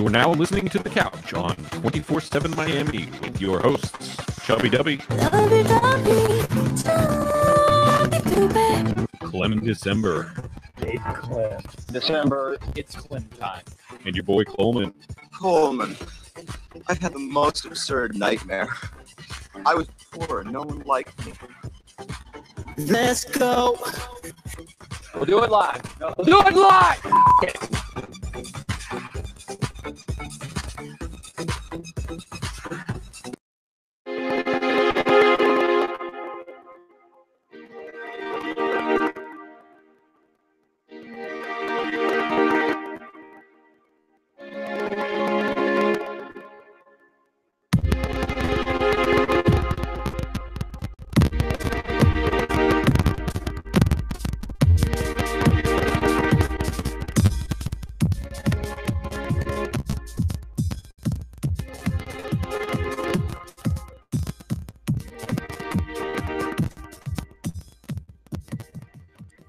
You are now listening to The Couch on 24/7 Miami with your hosts, Chubby Dubby, Clem December, Big Clem. December. It's Clem time. and your boy Coleman. Coleman, I had the most absurd nightmare. I was poor and no one liked me. Let's go. We'll do it live. We'll do it live.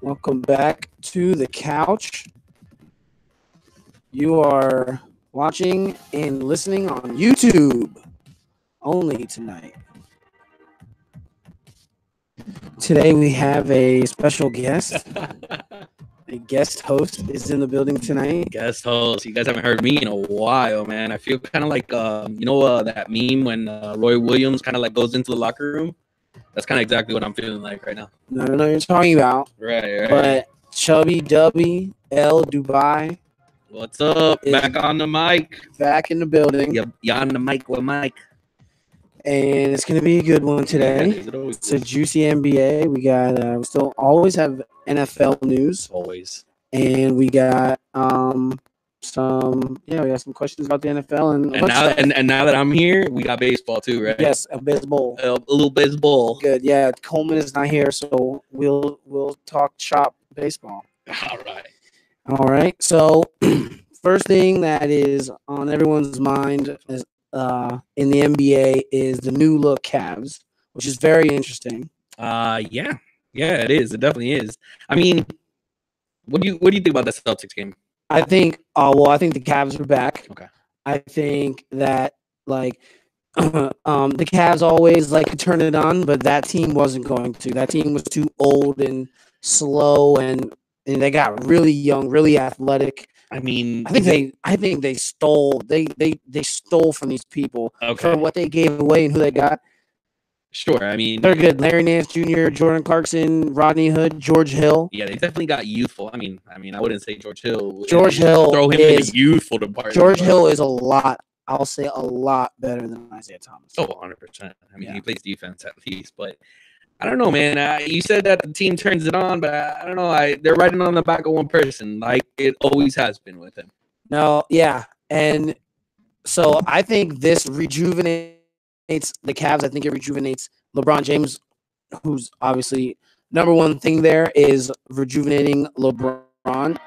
Welcome back to the couch. You are watching and listening on YouTube only tonight. Today we have a special guest. A guest host is in the building tonight. Guest host. You guys haven't heard me in a while, man. I feel kind of like, that meme when Roy Williams kind of like goes into the locker room. That's kind of exactly what I'm feeling like right now. I don't know what you're talking about. Right. But Chubby Dubby L Dubai What's up? Back on the mic. back in the building. Yep, you on the mic with Mike. And it's going to be a good one today. It's a juicy NBA. We got we still always have NFL news, Always. and we got we got some questions about the NFL And now that I'm here, we got baseball too, right? yes, a baseball. A little baseball. Good, yeah. Coleman is not here, so we'll talk shop baseball. All right. All right. So first thing that is on everyone's mind is in the NBA is the new look Cavs, which is very interesting. Yeah, it is. It definitely is. I mean, what do you think about the Celtics game? I think the Cavs are back. Okay. I think that the Cavs always like to turn it on, but that team wasn't going to. That team was too old and slow, and they got really young, really athletic. I mean, I think they stole from these people for what they gave away and who they got. Sure. I mean, They're good. Larry Nance Jr., Jordan Clarkson, Rodney Hood, George Hill. yeah, they definitely got youthful. I mean, I wouldn't say George Hill. George Hill throw him in the youthful department. George Hill is a lot better than Isaiah Thomas. Oh, 100%. I mean, Yeah. he plays defense at least, but I don't know, man. You said that the team turns it on, but I don't know. They're riding on the back of one person, like it always has been with him. No, yeah, and so I think this rejuvenates the Cavs. I think it rejuvenates LeBron James, who's obviously number one thing there is rejuvenating LeBron,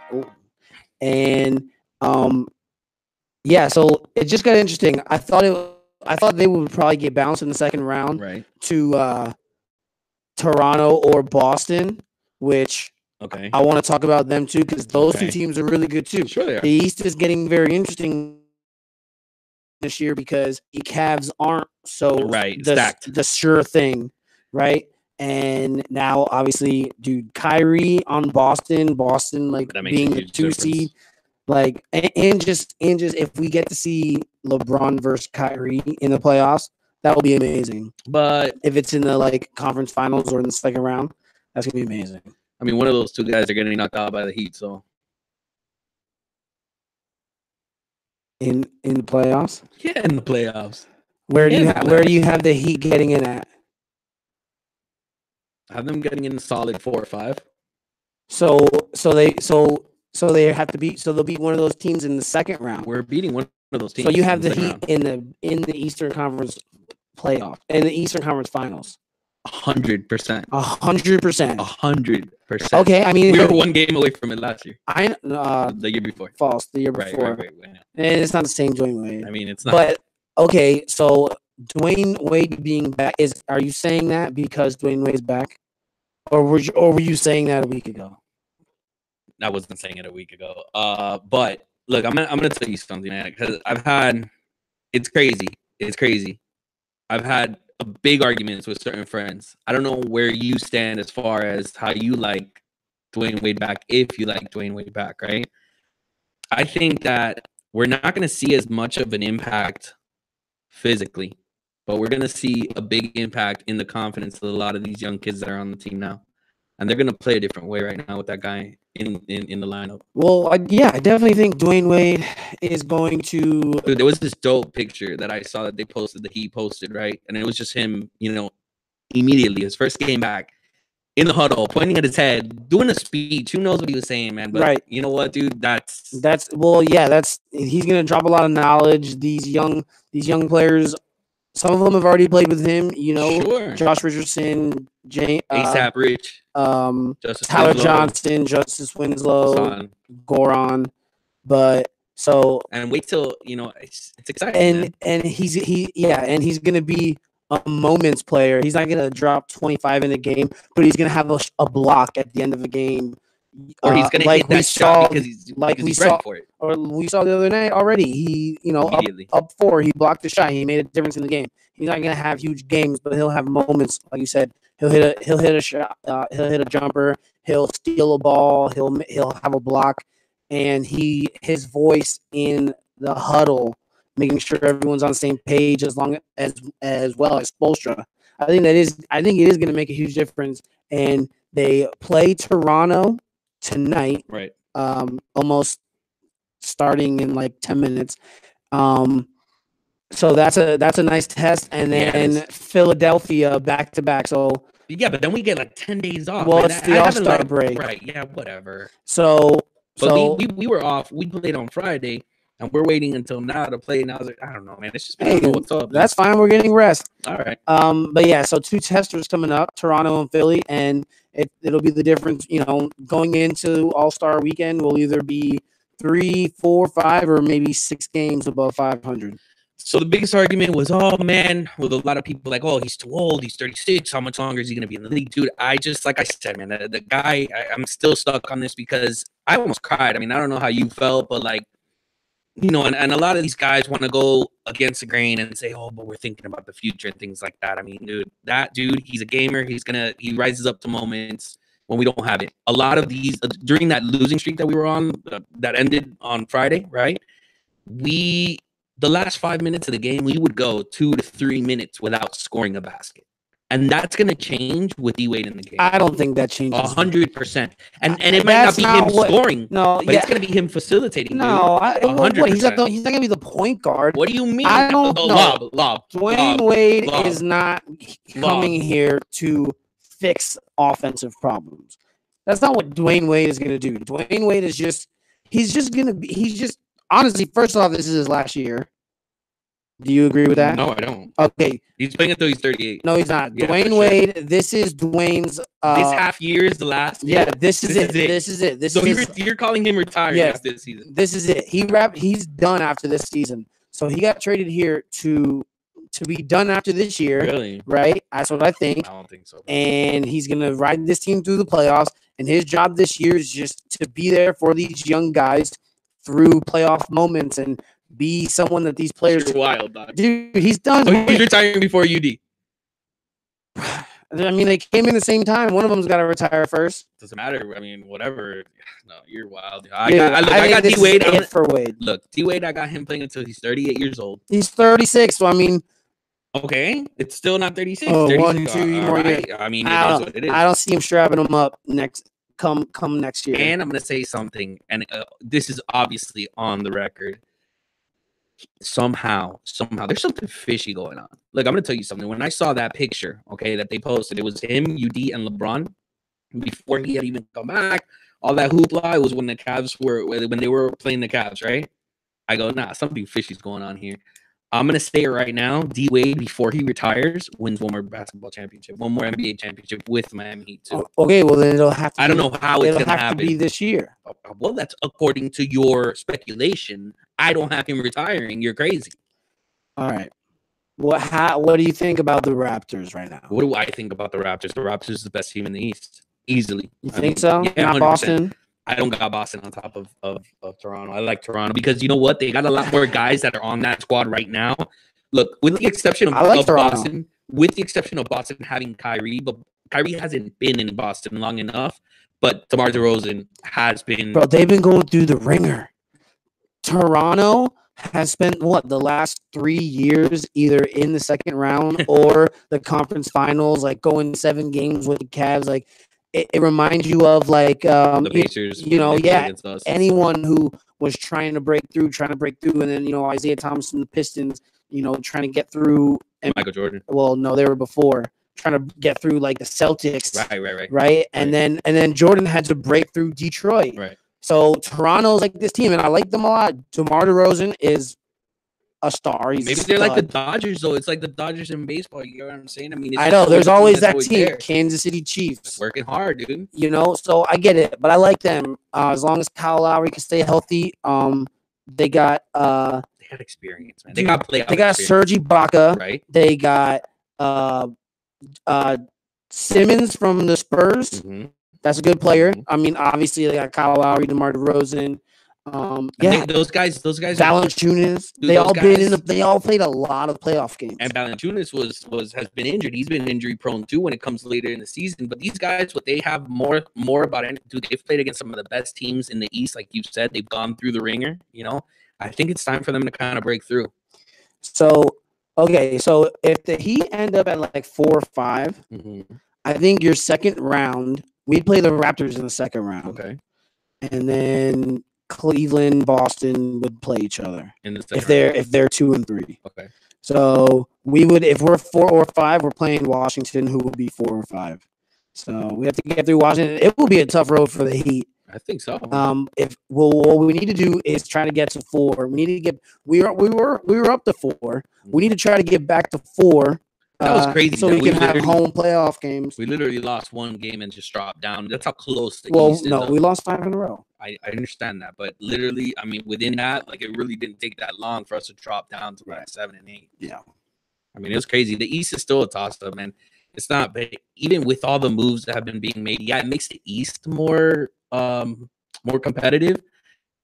and so it just got interesting. I thought they would probably get bounced in the second round, Right. to Toronto or Boston, which Okay. I want to talk about them too because those two Okay. teams are really good too. Sure they are. The East is getting very interesting this year because the Cavs aren't so stacked. the sure thing, right? And now, obviously, dude, Kyrie on Boston, like That makes a being the huge 2 difference. seed, like, and just if we get to see LeBron versus Kyrie in the playoffs, that will be amazing. But If it's in the finals finals or in the second round, that's gonna be amazing. I mean, one of those two guys are getting knocked out by the Heat, so In the playoffs, yeah, in the playoffs. where do you Yeah, where do you have the Heat getting in at? Have them getting in solid 4 or 5. So they have to beat. So they'll beat one of those teams in the second round. We're beating one of those teams. So you have the in Heat second round. in the Eastern Conference playoff in the Eastern Conference Finals. 100%. 100%. 100%. Okay, I mean We were one game away from it last year. the year before. false the year Right. before, and it's not the same Dwayne Wade. I mean, it's not. But okay, so Dwayne Wade being back are you saying that because Dwayne Wade's back, or were you saying that a week ago? I wasn't saying it a week ago. But look, I'm gonna tell you something, man, because it's crazy. It's crazy. I've had a big arguments with certain friends. I don't know where you stand as far as how you like Dwayne Wade back, if you like Dwayne Wade back, right? I think that we're not going to see as much of an impact physically, but we're going to see a big impact in the confidence of a lot of these young kids that are on the team now. And they're going to play a different way right now with that guy in the lineup. Well, I definitely think Dwayne Wade is going to. Dude, there was this dope picture that I saw that they posted, that he posted, right? And it was just him, immediately, his first game back, in the huddle, pointing at his head, doing a speech. Who knows what he was saying, man? But right. You know what, dude? He's gonna drop a lot of knowledge. These young players, some of them have already played with him. Sure. Josh Richardson, ASAP Rich, Tyler Johnson, Justice Winslow, Goron. But so and wait till it's exciting. And he's gonna be a moments player. He's not gonna drop 25 in a game, but he's gonna have a block at the end of the game, or he's gonna hit that shot because he's ready for it. Or we saw the other night already. He up 4, he blocked the shot. He made a difference in the game. He's not gonna have huge games, but he'll have moments, like you said. He'll hit a shot. He'll hit a jumper. He'll steal a ball. He'll have a block, and his voice in the huddle, making sure everyone's on the same page as well as Spoelstra. I think it is going to make a huge difference. And they play Toronto tonight, right? Almost starting in like 10 minutes. So that's a nice test. And then Philadelphia back to back. So yeah, but then we get like 10 days off. Well, it's the All-Star break, right? Yeah, whatever. We were off. We played on Friday. And we're waiting until now to play. And I was like, I don't know, man. It's just I don't know what's up. That's fine. We're getting rest. All right. But yeah, so 2 testers coming up, Toronto and Philly, and it'll be the difference. Going into All-Star weekend will either be 3, 4, 5, or maybe 6 games above 500. So the biggest argument was, oh man, with a lot of people like, oh, he's too old. He's 36. How much longer is he going to be in the league, dude? I just, like I said, man, the guy. I'm still stuck on this because I almost cried. I mean, I don't know how you felt, but like. And a lot of these guys want to go against the grain and say, oh, but we're thinking about the future and things like that. I mean, dude, he's a gamer. He rises up to moments when we don't have it. A lot of these, during that losing streak that we were on, that ended on Friday, right? The last 5 minutes of the game, we would go 2 to 3 minutes without scoring a basket. And that's going to change with D-Wade in the game. I don't think that changes. 100%. And it might not be him scoring. No, but it's going to be him facilitating. No, 100%. He's not going to be the point guard. What do you mean? I don't know. Lob. Dwayne Wade is not coming here to fix offensive problems. That's not what Dwayne Wade is going to do. Dwayne Wade is honestly, first off, this is his last year. Do you agree with that? No, I don't. Okay. He's playing until he's 38. No, he's not. Yeah, Dwayne Wade, this is Dwayne's... this half year is the last year? Yeah, this is it. This is it. So you're calling him retired after this season? This is it. He's done after this season. So he got traded here to be done after this year. Really? Right? That's what I think. I don't think so. And he's going to ride this team through the playoffs. And his job this year is just to be there for these young guys through playoff moments and be someone that these players. You're wild, dog. Dude, he's done. So he's retiring before UD. I mean, they came in the same time. One of them's got to retire first. Doesn't matter. I mean, whatever. No, you're wild. I got D-Wade. Look, D-Wade, I got him playing until he's 38 years old. He's 36, so I mean. Okay, it's still not 36. Oh, 36. 1, 2 more years. I mean, it is what it is. I don't see him strapping him up come next year. And I'm going to say something, and this is obviously on the record. Somehow, there's something fishy going on. Look, I'm going to tell you something. When I saw that picture, okay, that they posted, it was him, UD, and LeBron. Before he had even come back, all that hoopla, it was when they were playing the Cavs, right? I go, nah, something fishy's going on here. I'm going to say it right now. D-Wade, before he retires, wins one more basketball championship, one more NBA championship with Miami Heat, too. Okay, well, then it'll have to I don't know how it's going to happen. To be this year. Well, that's according to your speculation. I don't have him retiring. You're crazy. All right. What do you think about the Raptors right now? What do I think about the Raptors? The Raptors is the best team in the East. Easily. You think so? Yeah, not 100%. Boston? I don't got Boston on top of Toronto. I like Toronto because you know what? They got a lot more guys that are on that squad right now. Look, with the exception of, Boston, with the exception of Boston having Kyrie, but Kyrie hasn't been in Boston long enough. But DeMar DeRozan has been. Bro, they've been going through the ringer. Toronto has spent the last 3 years either in the second round or the conference finals, like going 7 games with the Cavs. Like it reminds you of like the Pacers, anyone who was trying to break through, and then Isaiah Thomas and the Pistons, trying to get through. And Michael Jordan. Well, no, they were before trying to get through like the Celtics. Right. And then Jordan had to break through Detroit. Right. So Toronto's like this team, and I like them a lot. DeMar DeRozan is a star. Maybe they're like the Dodgers, though. It's like the Dodgers in baseball. You know what I'm saying? I mean, I know there's always that team, there. Kansas City Chiefs, working hard, dude. So I get it, but I like them as long as Kyle Lowry can stay healthy. They got they had experience, man. They got playoff. They got Serge Ibaka, right? They got Simmons from the Spurs. Mm-hmm. That's a good player. I mean, obviously they got Kyle Lowry, DeMar DeRozan. Those guys. Valanciunas. They all played a lot of playoff games. And Valanciunas has been injured. He's been injury prone too when it comes later in the season. But these guys, what they have more about it, dude, they've played against some of the best teams in the East, like you said. They've gone through the ringer. I think it's time for them to kind of break through. So if the Heat end up at like 4 or 5, mm-hmm. I think your second round, we'd play the Raptors in the second round. Okay. And then Cleveland, Boston would play each other in the second if they're 2 and 3. Okay. So we would, if we're 4 or 5, we're playing Washington, who will be 4 or 5. So we have to get through Washington. It will be a tough road for the Heat. I think so. What we need to do is try to get to 4. We need to get. We were up to 4. We need to try to get back to 4. That was crazy. So we can have home playoff games. We literally lost 1 game and just dropped down. That's how close the East is. We lost 5 in a row. I understand that, but literally, I mean, within that, like it really didn't take that long for us to drop down to like 7 and 8. Yeah. I mean, it was crazy. The East is still a toss-up, man. It's not, but even with all the moves that have been being made, yeah, it makes the East more competitive,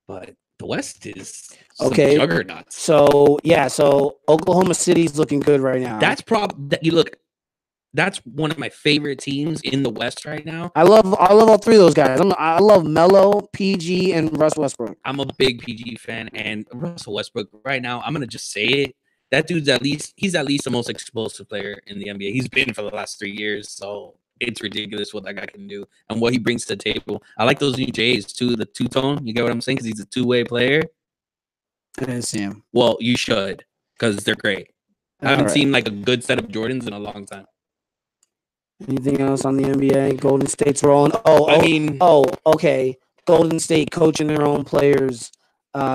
but the West is okay. Juggernauts. So Oklahoma City's looking good right now. That's one of my favorite teams in the West right now. I love all 3 of those guys. I love Melo, PG, and Russ Westbrook. I'm a big PG fan, and Russell Westbrook right now, I'm gonna just say it. That dude's he's at least the most explosive player in the NBA. He's been for the last 3 years, so it's ridiculous what that guy can do and what he brings to the table. I like those new Jays too, the two-tone. You get what I'm saying? Because he's a two-way player. I didn't see him. Well, you should, because they're great. I haven't seen like a good set of Jordans in a long time. Anything else on the NBA? Golden State's rolling. Okay. Golden State coaching their own players.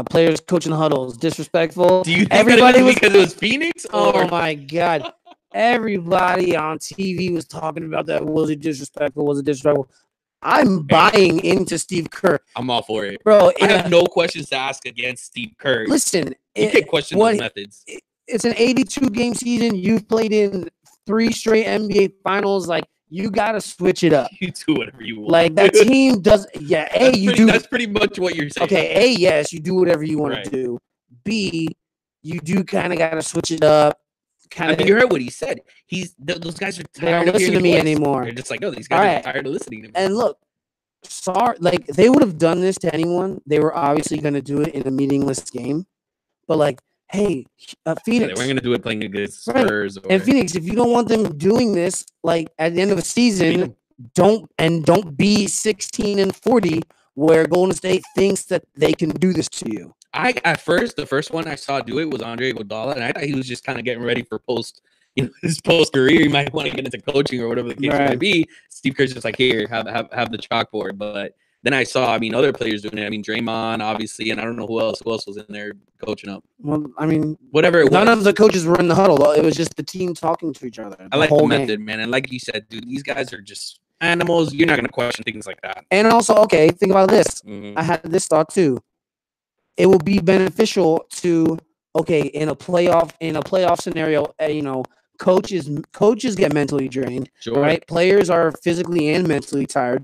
Players coaching huddles. Disrespectful. Do you think everybody was because it was Phoenix? Oh my God. Everybody on TV was talking about that. Was it disrespectful? I'm buying into Steve Kerr. I'm all for it. Bro, I have no questions to ask against Steve Kerr. Listen. You can't question his methods. It's an 82-game season. You've played in 3 straight NBA finals. Like, you got to switch it up. You do whatever you want. Like, that team does. Yeah, That's pretty much what you're saying. Okay, A, yes, you do whatever you want to do. B, you do kind of got to switch it up. I think you heard what he said. Those guys are tired of listening to me anymore. They're just like, no, these guys are tired of listening to me. And look, like they would have done this to anyone. They were obviously going to do it in a meaningless game. But like, hey, Phoenix. Yeah, they weren't going to do it playing against Spurs. And Phoenix, if you don't want them doing this, like at the end of the season, don't be 16-40, where Golden State thinks that they can do this to you. The first one I saw do it was Andre Iguodala, and I thought he was just kind of getting ready for his post career. He might want to get into coaching or whatever the case might be. Steve Kerr's just like, here, have the chalkboard. But then I saw, other players doing it. Draymond, obviously, and I don't know who else was in there coaching up. Well, whatever it was. None of the coaches were in the huddle. It was just the team talking to each other. I like the method, man. And like you said, dude, these guys are just animals. You're not going to question things like that. And also, okay, think about this. Mm-hmm. I had this thought too. It will be beneficial to, in a playoff scenario, coaches get mentally drained, sure. Right? Players are physically and mentally tired.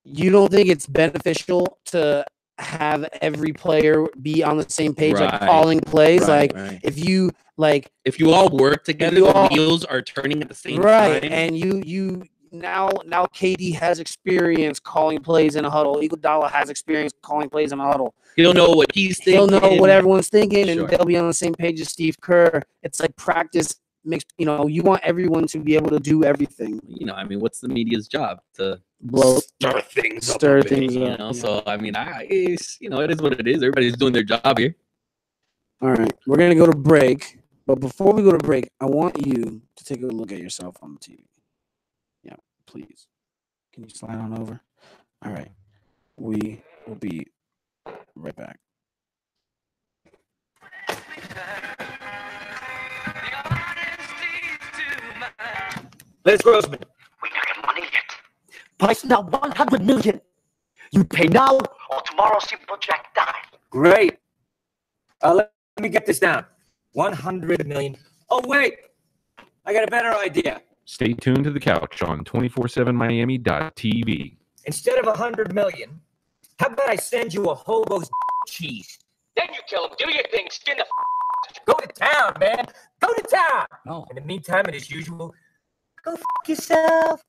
you don't think it's beneficial to have every player be on the same page, like Right. calling plays? Right, like right. if you if you all work together, you the all- wheels are turning at the same right, time. and you now KD has experience calling plays in a huddle. Iguodala has experience calling plays in a huddle. He'll know what he's He'll thinking. know what everyone's thinking, Sure. and they'll be on the same page as Steve Kerr. It's like practice makes, you know, you want everyone to be able to do everything. You know, I mean, what's the media's job? To Stir things up. You know, so I mean, it's, you know, it is what it is. Everybody's doing their job here. All right, we're gonna go to break, but before we go to break, I want you to take a look at yourself on the TV. Yeah, please. Can you slide on over? All right, we will be right back. Les Grossman. We not get money yet. Price now 100 million. You pay now or tomorrow Simple Jack die. Great. Let me get this down. 100 million. Oh, wait. I got a better idea. Stay tuned to the couch on 247miami.tv. Instead of 100 million, how about I send you a hobo's cheese? Then you kill him. Do your thing. Skin the Go to town, man. Go to town. Oh. In the meantime, and as usual, go yourself.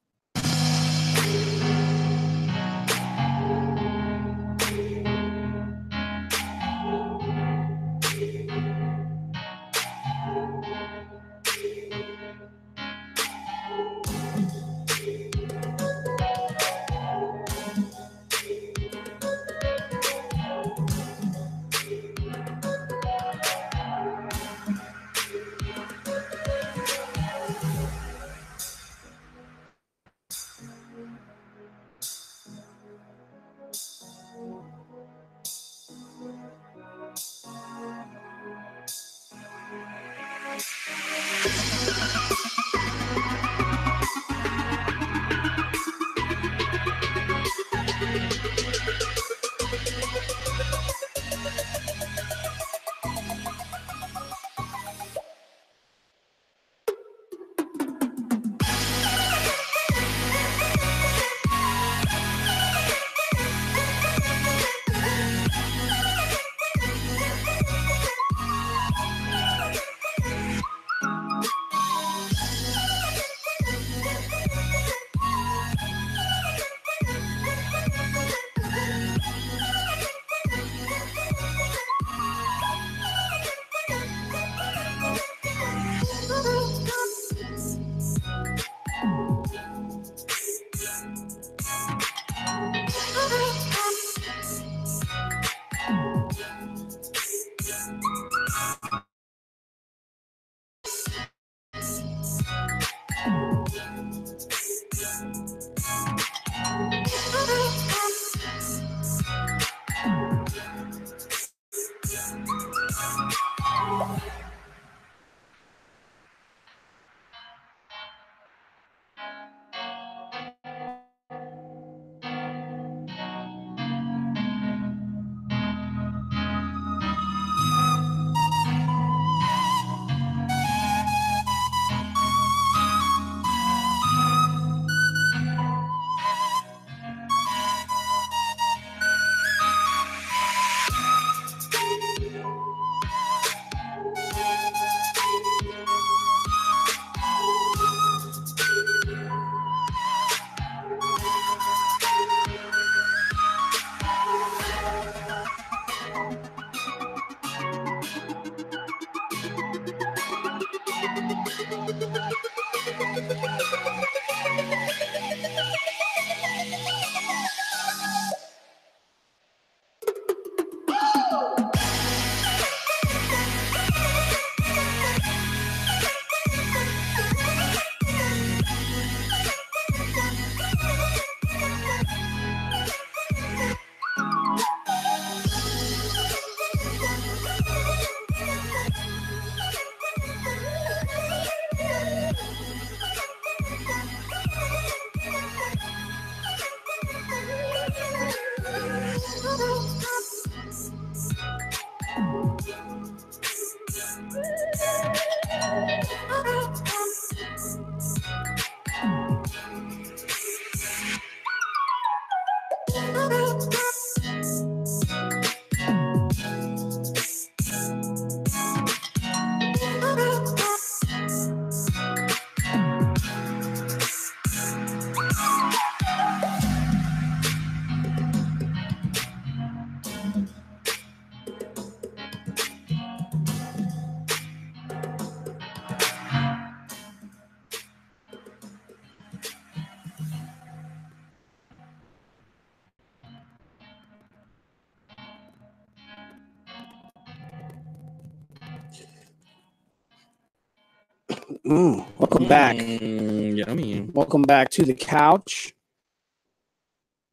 Welcome back. Yummy. Welcome back to the couch.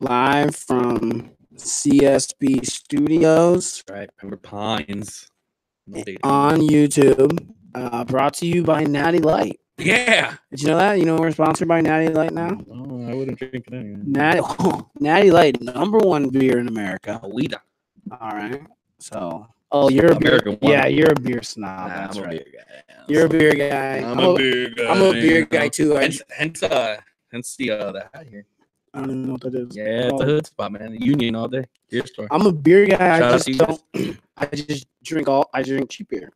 Live from CSB Studios. Right, Pember Pines. On YouTube. Brought to you by Natty Light. Yeah. Did you know that? You know we're sponsored by Natty Light now? Oh, I wouldn't drink it anyway. Natty Light, #1 beer in America. Weeda. All right. So, you're a American beer. one. Yeah, you're a beer snob. Nah, That's I'm a right. beer guy. You're a beer guy. I'm a beer guy. I'm a beer guy too. Hence the hat here. I don't even know what that is. Yeah, it's a hood spot, man. Union all day. Beer store. I'm a beer guy. Shout I out just to you don't. I just drink I drink cheap beer.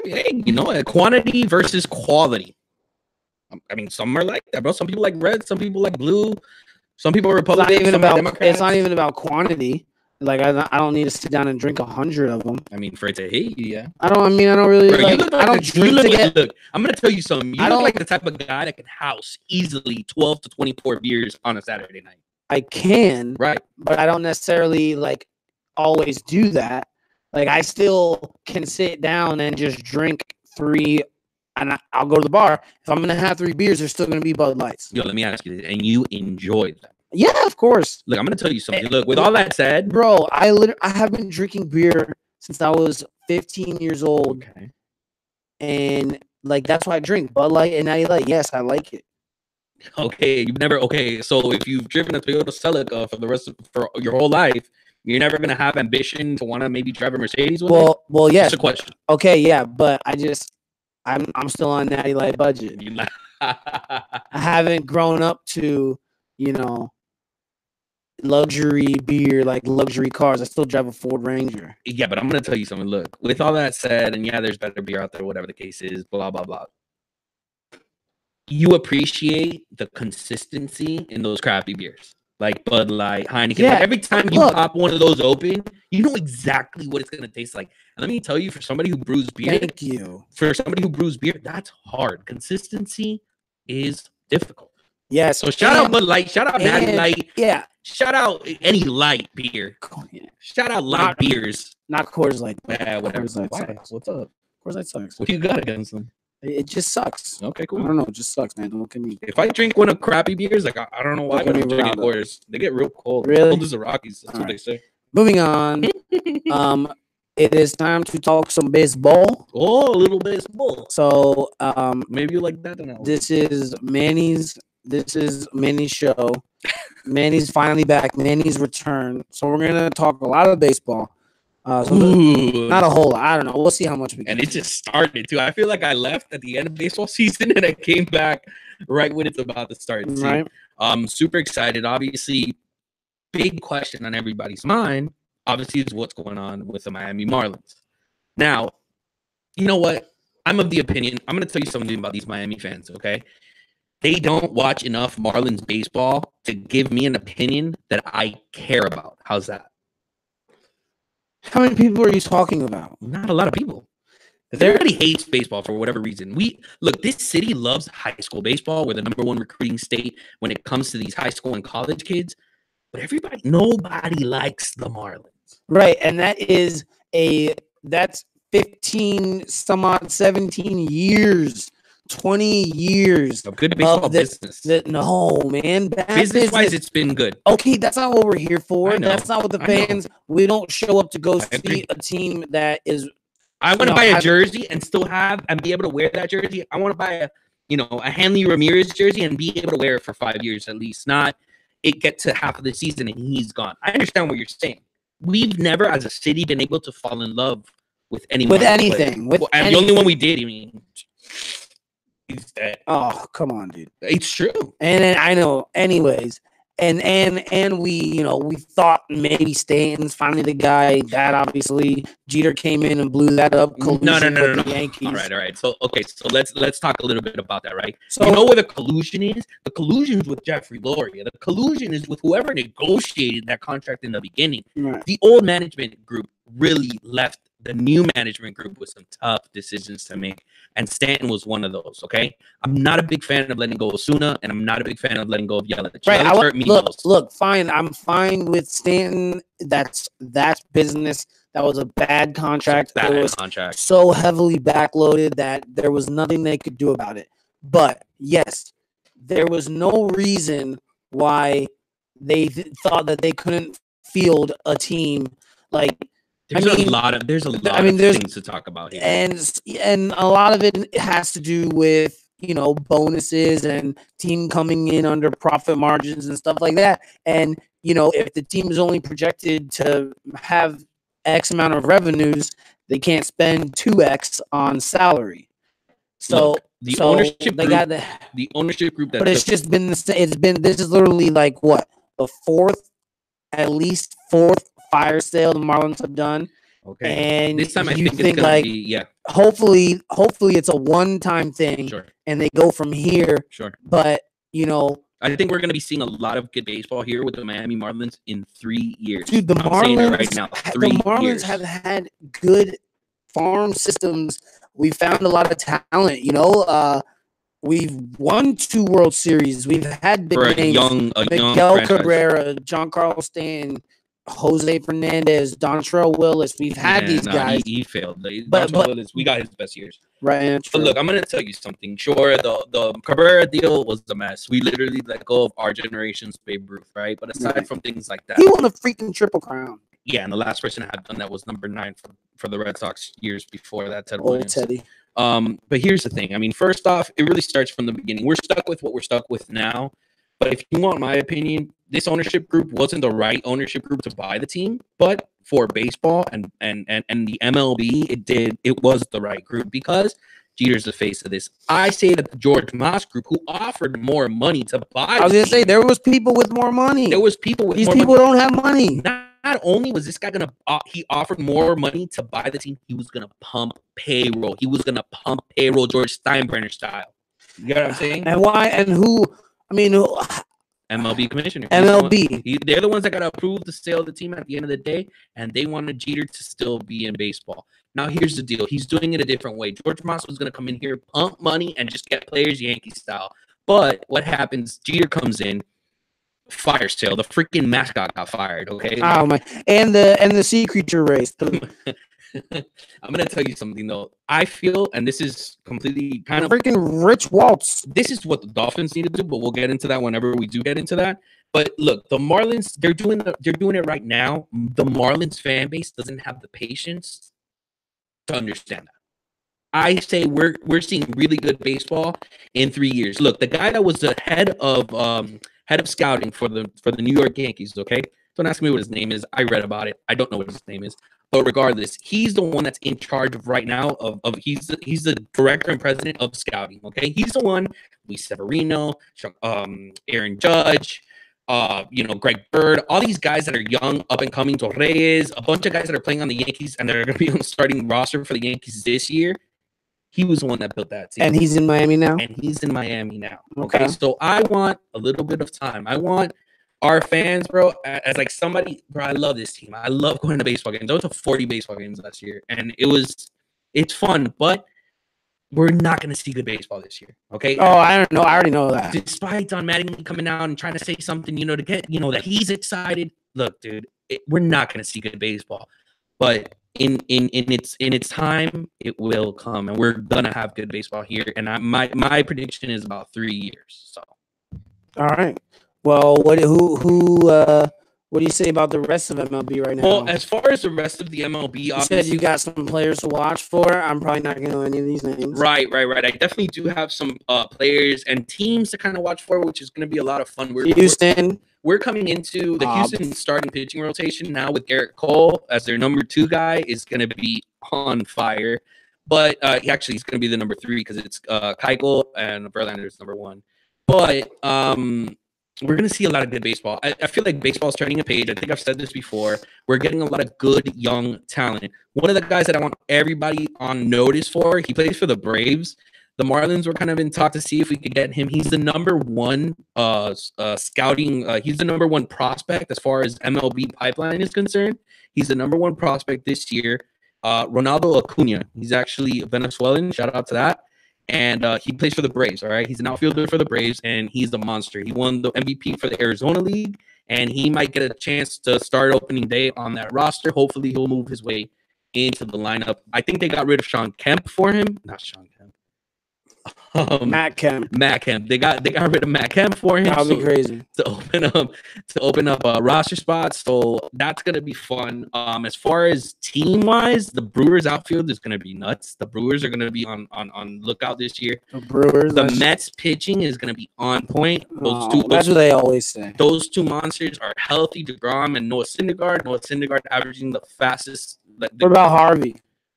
Hey, you know, quantity versus quality. I mean, some are like that, bro. Some people like red. Some people like blue. Some people are Republicans. It's not even about quantity. Like I don't need to sit down and drink 100 of them. I mean, for it to hate you, yeah. I don't really Bro, like. I don't drink to get. Look, I'm gonna tell you something. You look like the type of guy that can house easily 12 to 24 beers on a Saturday night. I can, right, but I don't necessarily like always do that. Like I still can sit down and just drink 3, and I'll go to the bar. If I'm gonna have 3 beers, there's still gonna be Bud Lights. Yo, let me ask you this, and you enjoy them? Yeah, of course. Look, I'm gonna tell you something. Look, with all that said, bro, I have been drinking beer since I was 15 years old. Okay. And like that's why I drink Bud Light and Natty Light. Yes, I like it. Okay, so if you've driven a Toyota Celica for your whole life, you're never gonna have ambition to want to maybe drive a Mercedes with it? Well, yes. That's a question. Okay, yeah, but I'm still on Natty Light budget. I haven't grown up to, luxury beer, like luxury cars. I still drive a Ford Ranger. Yeah, but I'm gonna tell you something. Look, with all that said, and yeah, there's better beer out there, whatever the case is, blah blah blah. You appreciate the consistency in those crappy beers, like Bud Light, Heineken. Yeah, like every time you pop one of those open, you know exactly what it's gonna taste like. And let me tell you, for somebody who brews beer, For somebody who brews beer, that's hard. Consistency is difficult. Yeah. So shout out Bud Light, shout out Natty Light. Yeah. Shout out any light beer. Shout out light beers. Not Coors Light. Yeah, whatever. Why? What's up? Coors Light sucks. What do you got against them? It just sucks. Okay, cool. I don't know. It just sucks, man. Don't look at me. If I drink one of crappy beers, like I don't know why, but I'm drinking Coors. They get real cold. Really? Cold as the Rockies. That's what they say. Moving on. It is time to talk some baseball. Oh, a little baseball. So, maybe you like that. This is Manny's show. Manny's finally back. Manny's return. So we're gonna talk a lot of baseball. Not a whole lot. I don't know. We'll see how much we can. And it just started too. I feel like I left at the end of baseball season and I came back right when it's about to start. Right. Super excited. Obviously, big question on everybody's mind, obviously, is what's going on with the Miami Marlins. Now, you know what? I'm of the opinion. I'm going to tell you something about these Miami fans, okay? They don't watch enough Marlins baseball to give me an opinion that I care about. How's that? How many people are you talking about? Not a lot of people. Everybody hates baseball for whatever reason. This city loves high school baseball. We're the #1 recruiting state when it comes to these high school and college kids. But nobody likes the Marlins. Right. And that's 15, some odd 17 years, 20 years of good baseball business. No, man. Business-wise, it's been good. Okay, that's not what we're here for. That's not what the fans. We don't show up to go see a team that is. I want to buy a jersey and still be able to wear that jersey. I want to buy a Hanley Ramirez jersey and be able to wear it for 5 years at least. Not it get to half of the season and he's gone. I understand what you're saying. We've never, as a city, been able to fall in love with anyone. With anything. The only one we did, he's dead. Oh, come on, dude. It's true. And then I know, anyways. And we, we thought maybe Stanton's finally the guy. That obviously Jeter came in and blew that up. No. The Yankees. All right. So let's talk a little bit about that, right? So you know where the collusion is? The collusion is with Jeffrey Loria. The collusion is with whoever negotiated that contract in the beginning. Right. The old management group really left the new management group with some tough decisions to make, and Stanton was one of those. Okay, I'm not a big fan of letting go of Osuna, and I'm not a big fan of letting go of Yelich. Right. Yelich hurt me most. Look, fine. I'm fine with Stanton. That's business. That was a bad contract. Bad it was contract. so heavily backloaded that there was nothing they could do about it. But yes, there was no reason why they thought that they couldn't field a team like. There's a lot of things to talk about here, and a lot of it has to do with bonuses and team coming in under profit margins and stuff like that. And if the team is only projected to have X amount of revenues, they can't spend 2X on salary. So the ownership group that but it's just been this is literally like what the at least fourth fire sale the Marlins have done. Okay. And this time I think it's gonna like, be hopefully it's a one-time thing. Sure. And they go from here. Sure. But I think we're gonna be seeing a lot of good baseball here with the Miami Marlins in 3 years. Dude, the Marlins years. have had good farm systems. We found a lot of talent. We've won 2 World Series. We've had big names. Miguel Cabrera, Giancarlo Stanton, Jose Fernandez, Dontrell Willis. We've had these guys. He failed. But Willis, we got his best years. Right. But look, I'm gonna tell you something. Sure, the Cabrera deal was a mess. We literally let go of our generation's Babe Ruth, right? But aside from things like that, he won a freaking Triple Crown. Yeah, and the last person that had done that was number 9 for the Red Sox years before that, Ted Old Williams. Teddy. But here's the thing. I mean, first off, it really starts from the beginning. We're stuck with what we're stuck with now. But if you want my opinion, this ownership group wasn't the right ownership group to buy the team. But for baseball and the MLB, it was the right group because Jeter's the face of this. I say that the George Moss group, who offered more money to buy, I was gonna say there was people with more money. There was people with these people don't have money. Not only was this guy gonna, he offered more money to buy the team. He was gonna pump payroll. He was gonna pump payroll, George Steinbrenner style. You know what I'm saying? And why? And who? I mean, MLB commissioner. MLB. They're the ones that got to approve the sale of the team at the end of the day, and they wanted Jeter to still be in baseball. Now, here's the deal. He's doing it a different way. George Moss was going to come in here, pump money, and just get players Yankee style. But what happens? Jeter comes in, fire sale. The freaking mascot got fired, okay? Oh, my. And the sea creature race. I'm going to tell you something, though. I feel, and this is completely kind of freaking Rich Waltz. This is what the Dolphins need to do, but we'll get into that whenever we do get into that. But look, the Marlins, they're doing it right now. The Marlins fan base doesn't have the patience to understand that. I say we're seeing really good baseball in 3 years. Look, the guy that was the head of scouting for the New York Yankees, okay? Don't ask me what his name is. I read about it. I don't know what his name is. But regardless, he's the one that's in charge of right now. He's the director and president of scouting. Okay, he's the one. Luis Severino, Aaron Judge, Greg Bird, all these guys that are young, up and coming. Torres, a bunch of guys that are playing on the Yankees and they're going to be on the starting roster for the Yankees this year. He was the one that built that team, and he's in Miami now. Okay, so I want a little bit of time. I want our fans, bro, as like somebody, bro, I love this team. I love going to baseball games. I went to 40 baseball games last year, and it's fun, but we're not going to see good baseball this year, okay? Oh, I don't know. I already know that. Despite Don Mattingly coming out and trying to say something, to get, that he's excited. Look, dude, we're not going to see good baseball, but in its time, it will come, and we're going to have good baseball here. And my prediction is about 3 years. So, all right. Well, what do you say about the rest of MLB right now? Well, as far as the rest of the MLB, you said you got some players to watch for. I'm probably not going to know any of these names. Right. I definitely do have some players and teams to kind of watch for, which is going to be a lot of fun. We're coming into the Houston starting pitching rotation now with Garrett Cole as their number 2 guy is going to be on fire. But he's going to be the number 3 because it's Keuchel and Verlander's number 1. But we're going to see a lot of good baseball. I feel like baseball is turning a page. I think I've said this before. We're getting a lot of good young talent. One of the guys that I want everybody on notice for, he plays for the Braves. The Marlins were kind of in talk to see if we could get him. He's the number 1 scouting. He's the number 1 prospect as far as MLB pipeline is concerned. He's the number 1 prospect this year. Ronaldo Acuna. He's actually Venezuelan. Shout out to that. And he plays for the Braves. All right, he's an outfielder for the Braves, and he's the monster. He won the MVP for the Arizona League, and he might get a chance to start opening day on that roster. Hopefully, he'll move his way into the lineup. I think they got rid of Sean Kemp for him. Not Sean Kemp. Matt Kemp. Matt Kemp. They got rid of Matt Kemp for him. That would be crazy to open up roster spots. So that's gonna be fun. As far as team wise, the Brewers outfield is gonna be nuts. The Brewers are gonna be on lookout this year. The Brewers. The Mets pitching is gonna be on point. That's what they always say. Those two monsters are healthy. DeGrom and Noah Syndergaard. Noah Syndergaard averaging the fastest. What about Harvey?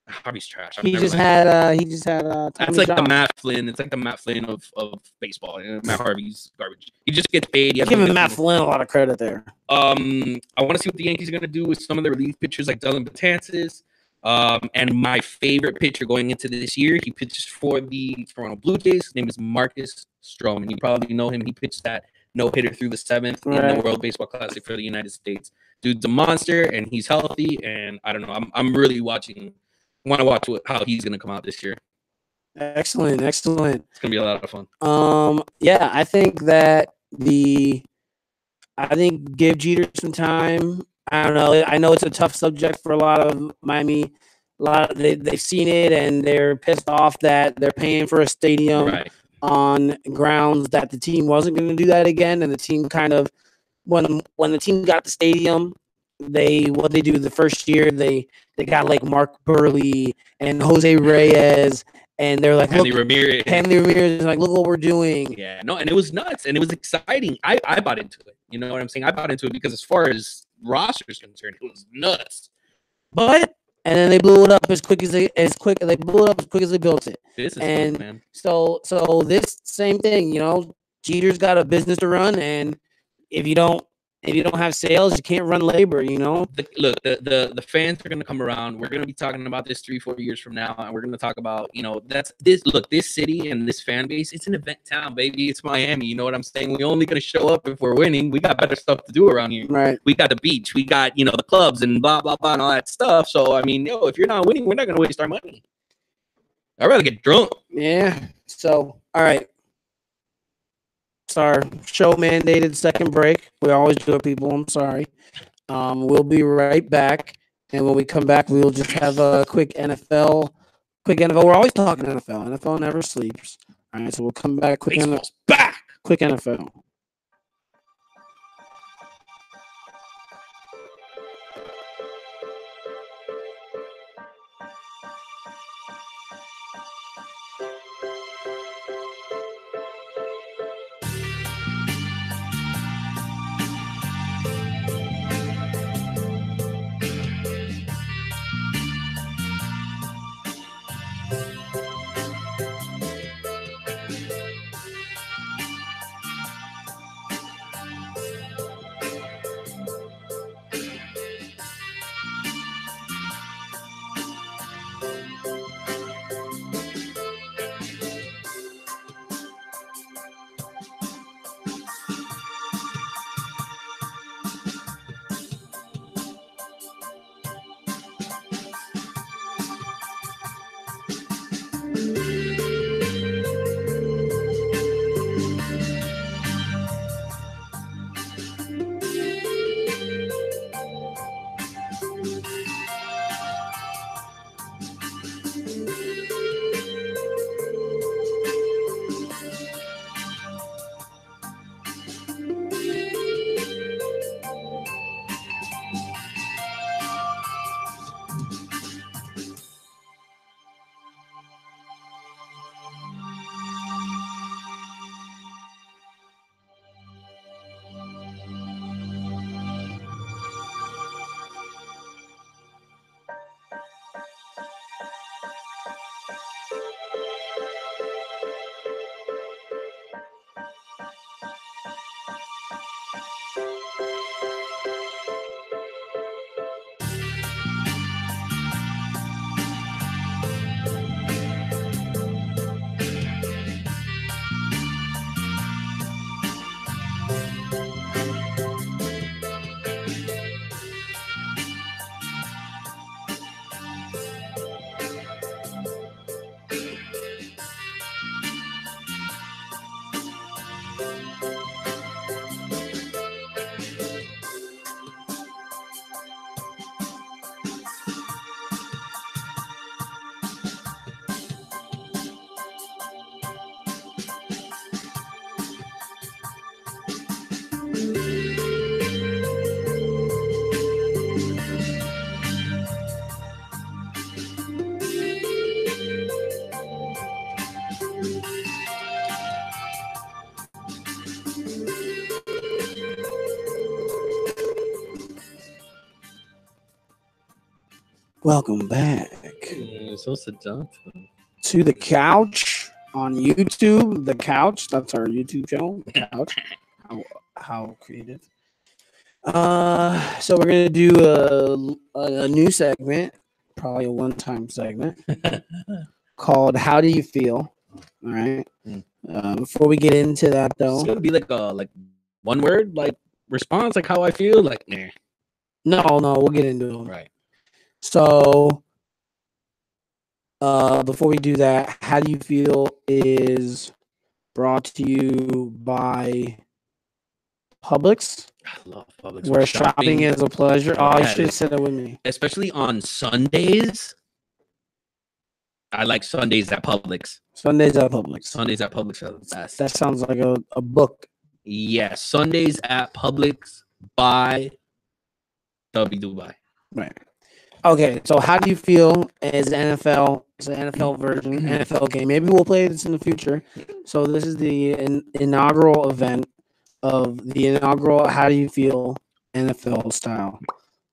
Harvey's trash. He just had. That's like the Matt Flynn. It's like the Matt Flynn of baseball. Matt Harvey's garbage. He just gets paid. Give him Matt Flynn a lot of credit there. I want to see what the Yankees are gonna do with some of the relief pitchers like Dylan Betances. And my favorite pitcher going into this year, he pitches for the Toronto Blue Jays. His name is Marcus Stroman. You probably know him. He pitched that no-hitter through the 7th in the World Baseball Classic for the United States. Dude's a monster, and he's healthy. And I don't know. I'm really want to watch how he's gonna come out this year. Excellent. It's gonna be a lot of fun. Yeah, I think give Jeter some time. I don't know. I know it's a tough subject for a lot of Miami. They've seen it and they're pissed off that they're paying for a stadium on grounds that the team wasn't going to do that again. And the team kind of, when the team got the stadium, what they do the first year, they got like Mark Burley and Jose Reyes. And they're like, Hanley Ramirez is like, look what we're doing. Yeah, no, and it was nuts and it was exciting. I bought into it. You know what I'm saying? I bought into it because as far as roster is concerned, it was nuts. And then they blew it up as quick as they built it. Business, man. So this same thing, Jeter's got a business to run, and if you don't have sales, you can't run labor, The fans are going to come around. We're going to be talking about this 3-4 years from now, and we're going to talk about, this city and this fan base, it's an event town, baby. It's Miami. You know what I'm saying? We're only going to show up if we're winning. We got better stuff to do around here. Right. We got the beach. We got, the clubs and blah, blah, blah, and all that stuff. So, I mean, if you're not winning, we're not going to waste our money. I'd rather get drunk. Yeah. So, all right. It's our show mandated second break. We always do it, people. I'm sorry. We'll be right back. And when we come back, we'll just have a quick NFL. We're always talking NFL. NFL never sleeps. All right, so we'll come back. Quick NFL. Welcome back So seductive. to the couch on YouTube. The couch. That's our YouTube channel. The couch. How creative. So we're gonna do a new segment, probably a one-time segment called "How Do You Feel?" All right. Before we get into that, It's though, gonna be like a one word response, like how I feel. Like, nah. no, we'll get into it. Right. So, before we do that, "How Do You Feel?" is brought to you by Publix, I love Publix. where shopping is a pleasure. Oh, you Yeah, should have said that with me. especially on Sundays. I like Sundays at Publix. Sundays at Publix. Sundays at Publix are the best. That sounds like a book. Yeah, Sundays at Publix by W Dubai. Right. Okay, so how do you feel as NFL? It's an NFL version, NFL game. Maybe we'll play this in the future. So this is the inaugural event of the inaugural How Do You Feel NFL style.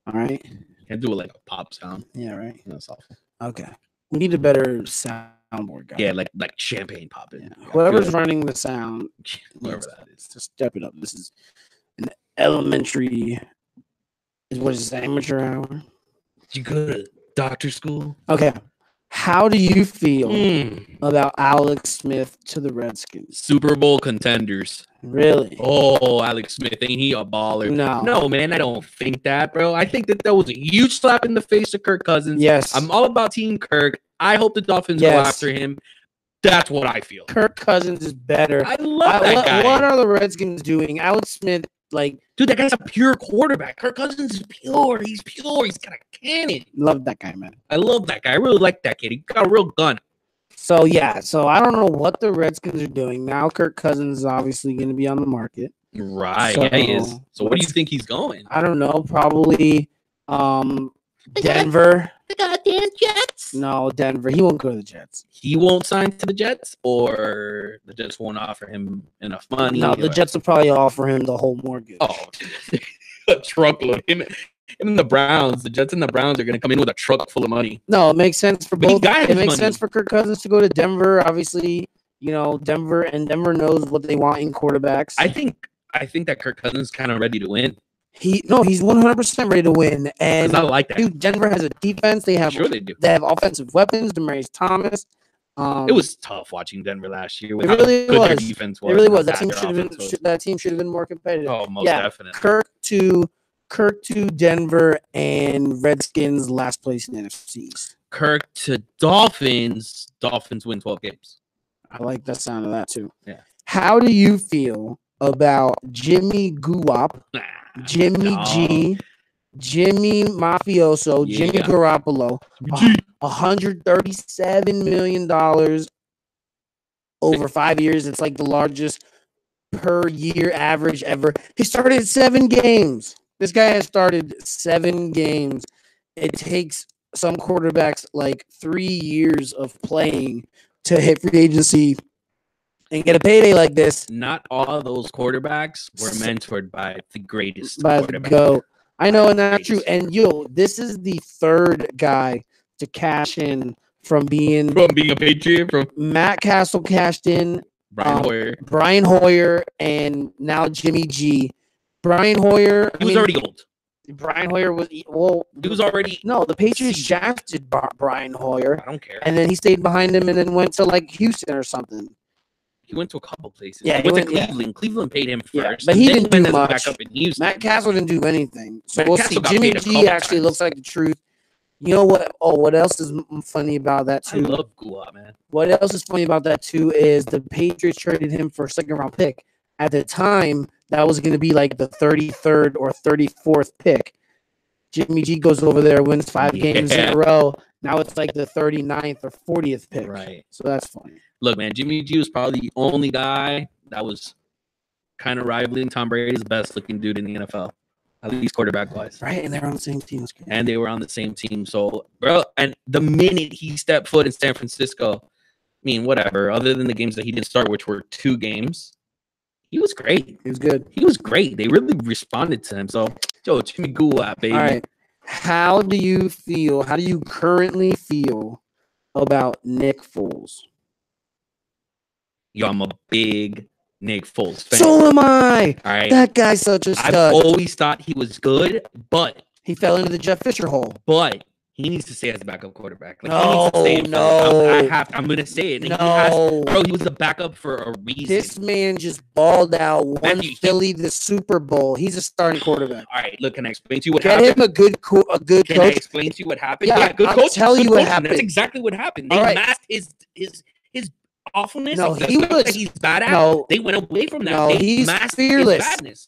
All right. Can't do it like a pop sound. Yeah, right. That's awful. Okay. We need a better soundboard guy. Yeah, like champagne popping. Yeah. Whoever's running the sound, Whoever that is. to step it up. This is an elementary. What is this, amateur hour? Did you go to doctor school? Okay. How do you feel about Alex Smith to the Redskins? Super Bowl contenders. Really? Oh, Alex Smith, ain't he a baller? No, man, I don't think that, bro. I think that was a huge slap in the face to Kirk Cousins. Yes. I'm all about Team Kirk. I hope the Dolphins go after him. That's what I feel. Kirk Cousins is better. I love that guy. What are the Redskins doing? Alex Smith, dude, that guy's a pure quarterback. Kirk Cousins is pure. He's pure. He's got a cannon. Love that guy, man. I love that guy. I really like that kid. He got a real gun. So, yeah. So, I don't know what the Redskins are doing. Now, Kirk Cousins is obviously going to be on the market. Right. Yeah, he is. So, where do you think he's going? I don't know. Probably Denver. The goddamn Jets. No, Denver. He won't go to the Jets. He won't sign to the Jets, or the Jets won't offer him enough money? No, the Jets will probably offer him the whole mortgage. Oh, a truckload. Him and the Browns. The Jets and the Browns are going to come in with a truck full of money. No, it makes sense for both. It makes money. sense for Kirk Cousins to go to Denver. Obviously, Denver knows what they want in quarterbacks. I think that Kirk Cousins is kind of ready to win. He's 100% ready to win. And I like that. Dude, Denver has a defense. They do. They have offensive weapons. Demaryius Thomas. It was tough watching Denver last year. It really was. Their defense was. It really was. That team should have been more competitive. Oh, most definitely. Kirk to Denver and Redskins last place in the NFCs. Kirk to Dolphins. Dolphins win 12 games. I like the sound of that too. Yeah. How do you feel about Jimmy Guap, Jimmy G, Jimmy Mafioso, Jimmy Garoppolo, $137 million over 5 years? It's like the largest per year average ever. He started 7 games. This guy has started 7 games. It takes some quarterbacks like 3 years of playing to hit free agency and get a payday like this. Not all of those quarterbacks were mentored by the greatest quarterback. Go. I know, and that's true. And this is the third guy to cash in from being a Patriot. From Matt Castle cashed in, Brian Hoyer, and now Jimmy G. Brian Hoyer. He was already old. Brian Hoyer was He was already. No, the Patriots drafted Brian Hoyer. I don't care. And then he stayed behind him, and then went to like Houston or something. He went to a couple places. Yeah, he went to Cleveland. Yeah. Cleveland paid him first. Yeah, but he didn't do much. Back up in Houston. Matt Castle didn't do anything. So we'll see. Jimmy G actually looks like the truth. You know what? Oh, what else is funny about that too? I love Guap, man. What else is funny about that too is the Patriots traded him for a second-round pick. At the time, that was going to be like the 33rd or 34th pick. Jimmy G goes over there, wins 5 games in a row. Now it's like the 39th or 40th pick. Right. So that's funny. Look, man, Jimmy G was probably the only guy that was kind of rivaling Tom Brady's best-looking dude in the NFL, at least quarterback-wise. Right, and they were on the same team. And they were on the same team. So, bro, and the minute he stepped foot in San Francisco, I mean, whatever, other than the games that he didn't start, which were 2 games, he was great. He was good. He was great. They really responded to him. So, Jimmy Guap, baby. All right. How do you feel? How do you currently feel about Nick Foles? Yo, I'm a big Nick Foles fan. So am I. All right. That guy's such a I've stud. always thought he was good, but He fell into the Jeff Fisher hole. he needs to stay as a backup quarterback. Like, No, he needs to stay in no. Philly. I'm gonna say it. No. Bro, he was a backup for a reason. This man just balled out, won Matthew, Philly the Super Bowl. He's a starting quarterback. All right, look, can I explain to you what Get happened? him a good Can I coach. explain to you what happened? Yeah, good I'll coach. tell you good what coaching. happened. That's exactly what happened. They All right. masked his awfulness. No, like, he the stuff was- that he's bad at. no. They went away from that. No, They he's masked fearless. his badness.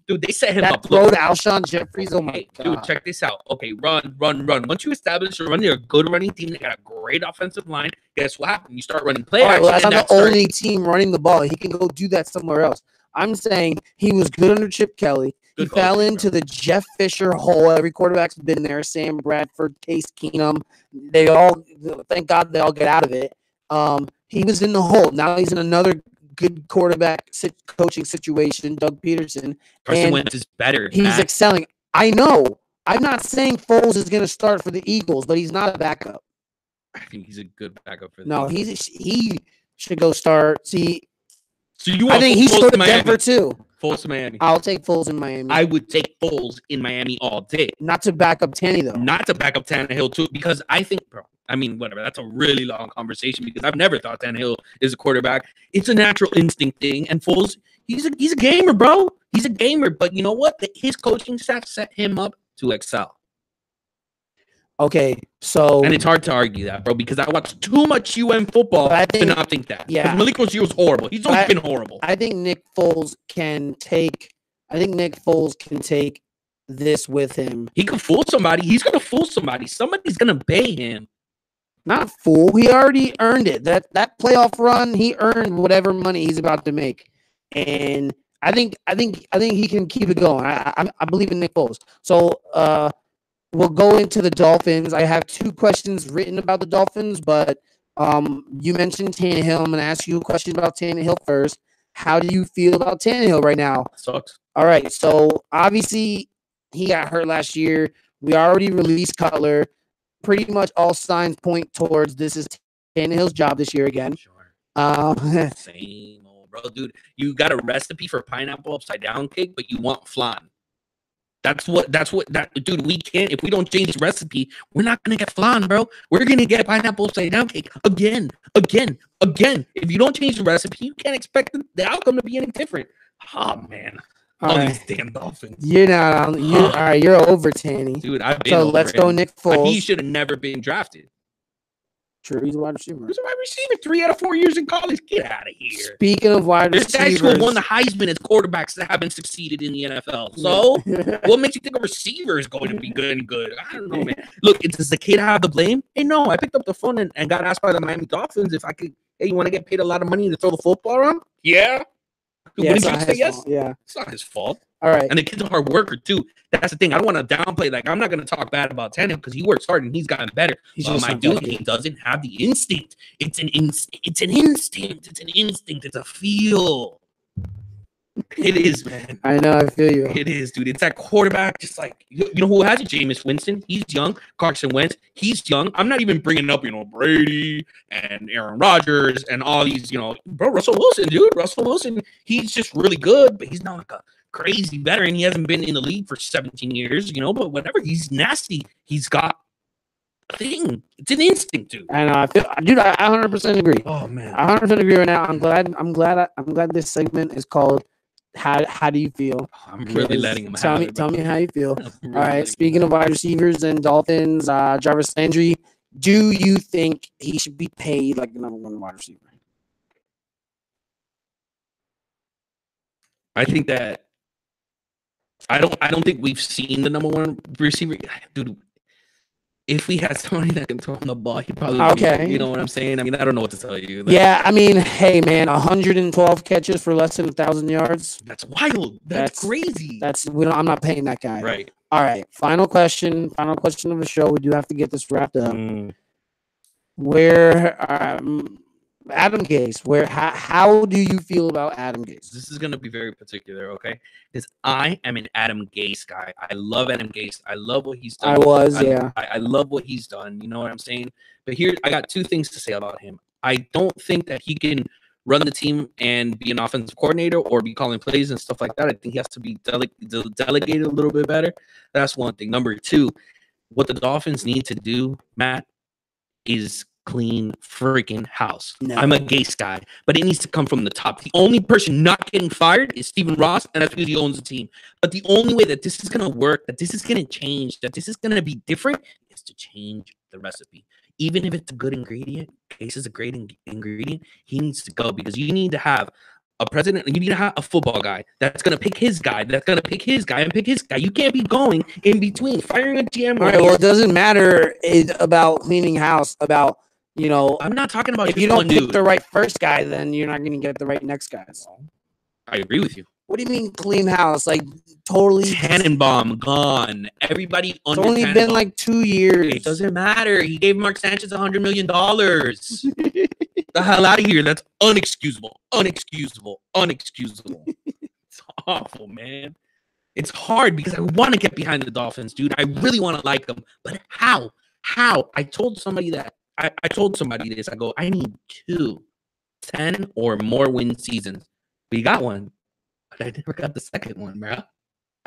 Dude, They set him that up. throw Look, to Alshon Jeffries. Oh my hey, god. dude, check this out. Okay, run. Once you establish a run, they're a good running team. They got a great offensive line. Guess what happened? You start running play All right, well, action. that's not the only team running the ball. He can go do that somewhere else. I'm saying he was good under Chip Kelly. He Good fell coaching, into the Jeff Fisher hole. Every quarterback's been there. Sam Bradford, Case Keenum. They all, thank God, they all get out of it. He was in the hole. Now he's in another good quarterback coaching situation. Doug Peterson. Carson and Wentz is better. He's Matt. excelling. I know. I'm not saying Foles is going to start for the Eagles, but he's not a backup. I think he's a good backup for No, them. he should go start. See, So you I want think he should Foles go to to Miami? Denver too. Foles to Miami. I'll take Foles in Miami. I would take Foles in Miami all day. Not to back up Tanny though. Not to back up Tannehill too, because I think, bro. I mean, whatever. That's a really long conversation because I've never thought Tannehill is a quarterback. It's a natural instinct thing, and Foles, he's a gamer, bro. He's a gamer, but you know what? His coaching staff set him up to excel, Okay, so and it's hard to argue that, bro, because I watched too much football But I to think- not think that. yeah. Because Malik Rosier was horrible. He's always been horrible. I think Nick Foles can take. I think Nick Foles can take this with him. He could fool somebody. He's gonna fool somebody. Somebody's gonna pay him. Not fool. He already earned it. That playoff run, he earned whatever money he's about to make, and I think he can keep it going. I believe in Nick Foles. So we'll go into the Dolphins. I have two questions written about the Dolphins, but you mentioned Tannehill. I'm going to ask you a question about Tannehill first. How do you feel about Tannehill right now? Sucks. All right, so obviously he got hurt last year. We already released Cutler. Pretty much all signs point towards this is Tannehill's job this year again. Sure. Um, Same old bro, dude. You got a recipe for pineapple upside down cake, but you want flan. That's what dude, we can't, if we don't change the recipe, we're not gonna get flan, bro. We're gonna get pineapple upside down cake again. If you don't change the recipe, you can't expect the outcome to be any different. Oh man. all All right. these damn Dolphins. You're not on. All right, you're over Tanny. Dude, I've been So over let's him. go Nick Foles. He should have never been drafted. True, he's a wide receiver. He was a wide receiver 3 out of 4 years in college. Get out of here. Speaking of wide There's guys who have receivers, won the Heisman as quarterbacks that haven't succeeded in the NFL. So, what makes you think a receiver is going to be good and good? I don't know, man. Look, does the kid have the blame? Hey, no, I picked up the phone and got asked by the Miami Dolphins if I could, hey, you want to get paid a lot of money to throw the football around? Yeah. Yeah, Wouldn't it's you not say his yes? fault. Yeah. It's not his fault. All right. And the kid's a hard worker, too. That's the thing. I don't want to downplay. Like, I'm not going to talk bad about Tannehill because he works hard and he's gotten better. He's But just my not dude, that good. he doesn't have the instinct. It's an instinct. It's an instinct. It's a feel. It is, man. I know. I feel you. It is, dude. It's that quarterback. Just like you know who has it? Jameis Winston. He's young. Carson Wentz. He's young. I'm not even bringing up Brady and Aaron Rodgers and all these. Bro, Russell Wilson, dude. Russell Wilson. He's just really good, but he's not like a crazy veteran. He hasn't been in the league for 17 years. But whatever. He's nasty. He's got a thing. It's an instinct, dude. I know. I feel, dude. I 100% agree. Oh man. I 100% agree right now. I'm glad this segment is called How do you feel? I'm really letting him Tell have me, it. tell me how you feel. I'm really All right. letting Speaking of wide receivers and Dolphins, Jarvis Landry, do you think he should be paid like the number one wide receiver? I think that I don't think we've seen the number one receiver, dude. If we had somebody that can throw him the ball, he probably would Okay. be, you know what I'm saying? I mean, I don't know what to tell you. Yeah, I mean, hey man, 112 catches for less than 1,000 yards. That's wild. That's crazy. I'm not paying that guy. Right. All right. Final question of the show. We do have to get this wrapped up. Mm. Where Adam Gase. How do you feel about Adam Gase? This is gonna be very particular, okay? Because I am an Adam Gase guy. I love Adam Gase. I love what he's done. I love what he's done. You know what I'm saying? But here, I got two things to say about him. I don't think that he can run the team and be an offensive coordinator or be calling plays and stuff like that. I think he has to be delegated a little bit better. That's one thing. Number two, what the Dolphins need to do, Matt, is clean freaking house. No. I'm a Gase guy, but it needs to come from the top. The only person not getting fired is Stephen Ross, and that's because he owns the team. But the only way that this is going to work, that this is going to change, that this is going to be different is to change the recipe. Even if it's a good ingredient, Gase is a great ingredient, he needs to go because you need to have a president, you need to have a football guy that's going to pick his guy, that's going to pick his guy and pick his guy. You can't be going in between, firing a GM. All right, well, it doesn't matter about cleaning house, about, you know, I'm not talking about if you don't pick the right first guy, then you're not going to get the right next guys. I agree with you. What do you mean clean house? Like totally Tannenbaum gone. Everybody under it's only been like 2 years. It doesn't matter. He gave Mark Sanchez $100 million. The hell out of here. That's unexcusable. Unexcusable. Unexcusable. It's awful, man. It's hard because I want to get behind the Dolphins, dude. I really want to like them. But how? How? I told somebody that. I told somebody this. I go, I need 2 10 or more win seasons. We got one. I never got the second one, bro.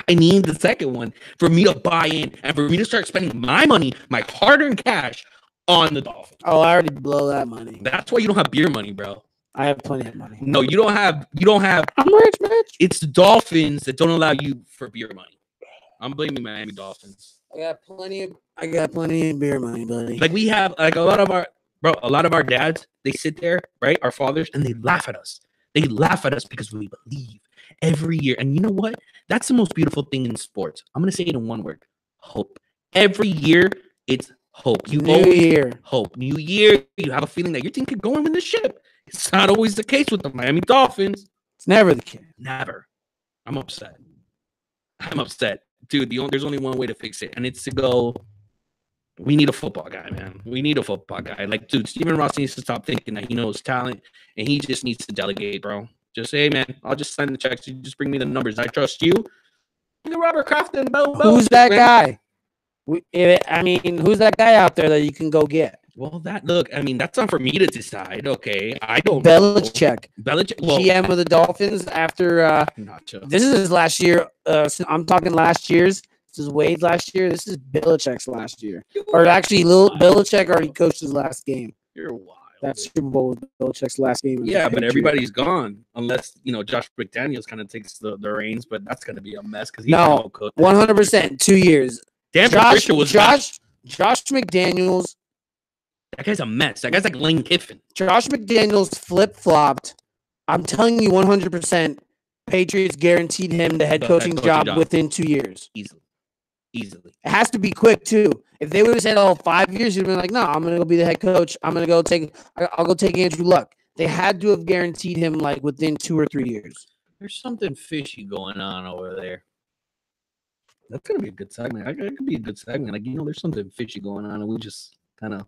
I need the second one for me to buy in and for me to start spending my money, my hard-earned cash, on the Dolphins. Oh, I already blow that money. That's why you don't have beer money, bro. I have plenty of money. No, you don't have. I'm rich, bitch. It's the Dolphins that don't allow you for beer money. I'm blaming Miami Dolphins. I got plenty of beer money, buddy. Like we have, like a lot of our dads, they sit there, right? Our fathers, and they laugh at us. They laugh at us because we believe. Every year. And you know what? That's the most beautiful thing in sports. I'm going to say it in one word. Hope. Every year, it's hope. New year. Hope. New year, you have a feeling that your team could go and win the ship. It's not always the case with the Miami Dolphins. It's never the case. Never. I'm upset. Dude, there's only one way to fix it, and it's to go, we need a football guy, man. We need a football guy. Like, dude, Stephen Ross needs to stop thinking that he knows talent, and he just needs to delegate, bro. Just say, hey, man, I'll just sign the checks. You just bring me the numbers. I trust you. The Robert Kraft and who's that guy? Who's that guy out there that you can go get? Well, that's not for me to decide. Okay, I don't. Belichick, well, GM of the Dolphins. After this is his last year. I'm talking last year's. This is Wade's last year. This is Belichick's last year. Or actually, Belichick already coached his last game. You're wild. That Super Bowl was Belichick's last game. Yeah, but everybody's gone unless Josh McDaniels kind of takes the reins. But that's going to be a mess because he's no coach. 100%. 2 years. Damn, Josh McDaniels. That guy's a mess. That guy's like Lane Kiffin. Josh McDaniels flip flopped. I'm telling you, 100%. Patriots guaranteed him the head coaching job within 2 years. Easily. It has to be quick too. If they would have said, 5 years, you'd have been like, no, I'm gonna go be the head coach. I'll go take Andrew Luck. They had to have guaranteed him like within 2 or 3 years. There's something fishy going on over there. That's gonna be a good segment. It could be a good segment. Like, there's something fishy going on, and we just kind of.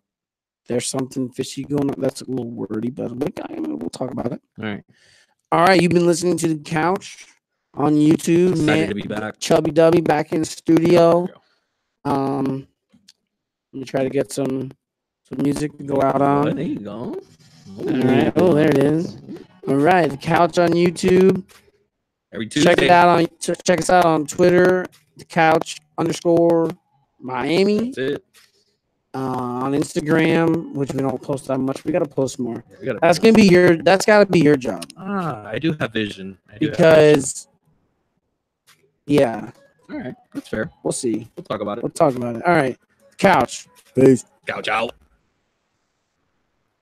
There's something fishy going on. That's a little wordy, but we'll talk about it. All right. You've been listening to The Couch on YouTube. Excited to be back. Chubby Dubby back in the studio. Let me try to get some music to go out on. Oh, there you go. All right. Oh, there it is. All right. The Couch on YouTube. Every Tuesday. Check us out on Twitter. The Couch _Miami. That's it. On Instagram, which we don't post that much. We gotta post more. That's gotta be your job. I do have vision. Yeah. All right, that's fair. We'll see. We'll talk about it. All right. Couch. Peace. Couch out.